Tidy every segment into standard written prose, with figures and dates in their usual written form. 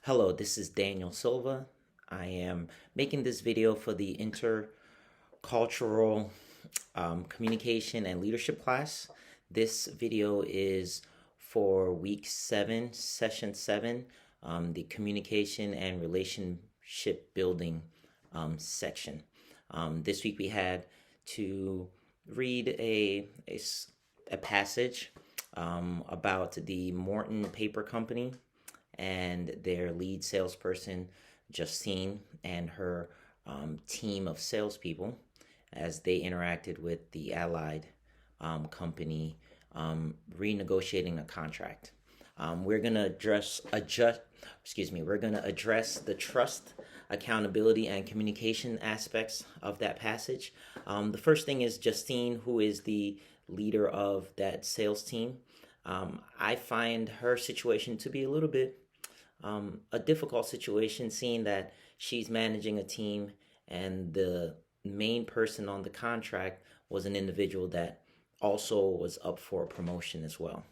Hello, this is Daniel Silva. I am making this video for the Intercultural Communication and Leadership class. This video is for week 7, session 7, the Communication and Relationship Building section. This week we had to read a passage about the Morton Paper Company and their lead salesperson, Justine, and her team of salespeople as they interacted with the Allied company renegotiating a contract. We're going to we're going to address the trust, accountability, and communication aspects of that passage. The first thing is Justine, who is the leader of that sales team. I find her situation to be a little bit a difficult situation, seeing that she's managing a team and the main person on the contract was an individual that also was up for a promotion as well.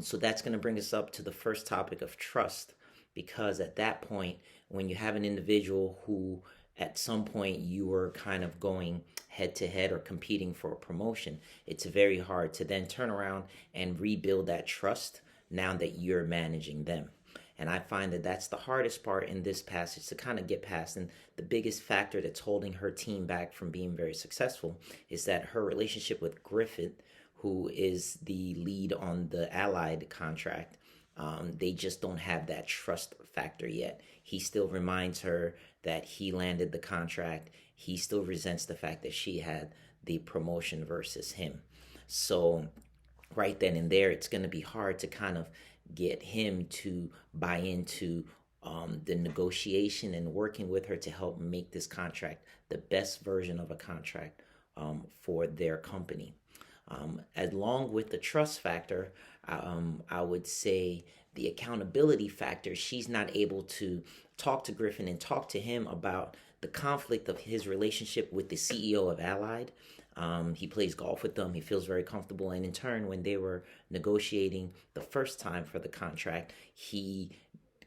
So that's going to bring us up to the first topic of trust, because at that point, when you have an individual who at some point you were kind of going head to head or competing for a promotion, it's very hard to then turn around and rebuild that trust now that you're managing them. And I find that that's the hardest part in this passage to kind of get past. And the biggest factor that's holding her team back from being very successful is that her relationship with Griffith, who is the lead on the Allied contract, they just don't have that trust factor yet. He still reminds her that he landed the contract. He still resents the fact that she had the promotion versus him. So right then and there, it's going to be hard to kind of get him to buy into the negotiation and working with her to help make this contract the best version of a contract for their company. Along with the trust factor, I would say the accountability factor. She's not able to talk to Griffin and talk to him about the conflict of his relationship with the CEO of Allied. He plays golf with them. He feels very comfortable. And in turn, when they were negotiating the first time for the contract, he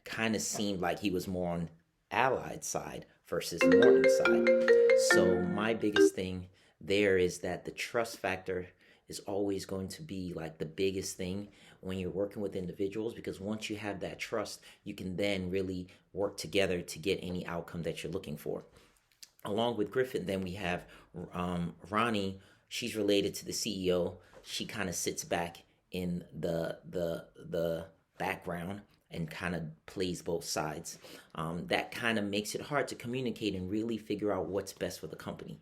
kind of seemed like he was more on Allied side versus Morton side. So my biggest thing there is that the trust factor is always going to be like the biggest thing when you're working with individuals, because once you have that trust, you can then really work together to get any outcome that you're looking for. Along with Griffin, then we have Ronnie. She's related to the CEO. She kind of sits back in the background and kind of plays both sides. That kind of makes it hard to communicate and really figure out what's best for the company.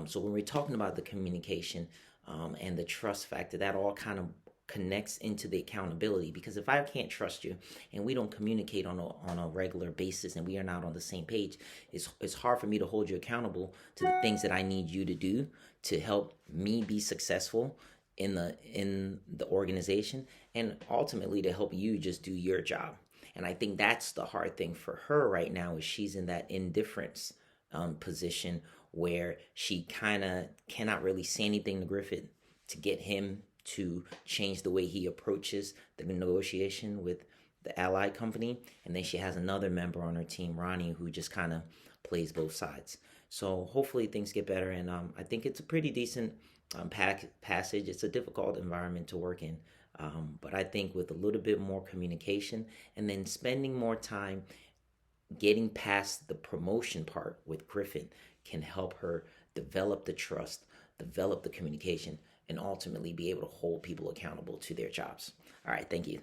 So when we're talking about the communication and the trust factor, that all kind of connects into the accountability, because if I can't trust you and we don't communicate on a regular basis and we are not on the same page, it's hard for me to hold you accountable to the things that I need you to do to help me be successful in the organization, and ultimately to help you just do your job. And I think that's the hard thing for her right now, is she's in that indifference position where she kind of cannot really say anything to Griffith to get him to change the way he approaches the negotiation with the Allied company. And then she has another member on her team, Ronnie, who just kind of plays both sides. So hopefully things get better. And I think it's a pretty decent passage. It's a difficult environment to work in. But I think with a little bit more communication and then spending more time getting past the promotion part with Griffin can help her develop the trust, develop the communication, and ultimately be able to hold people accountable to their jobs. All right, thank you.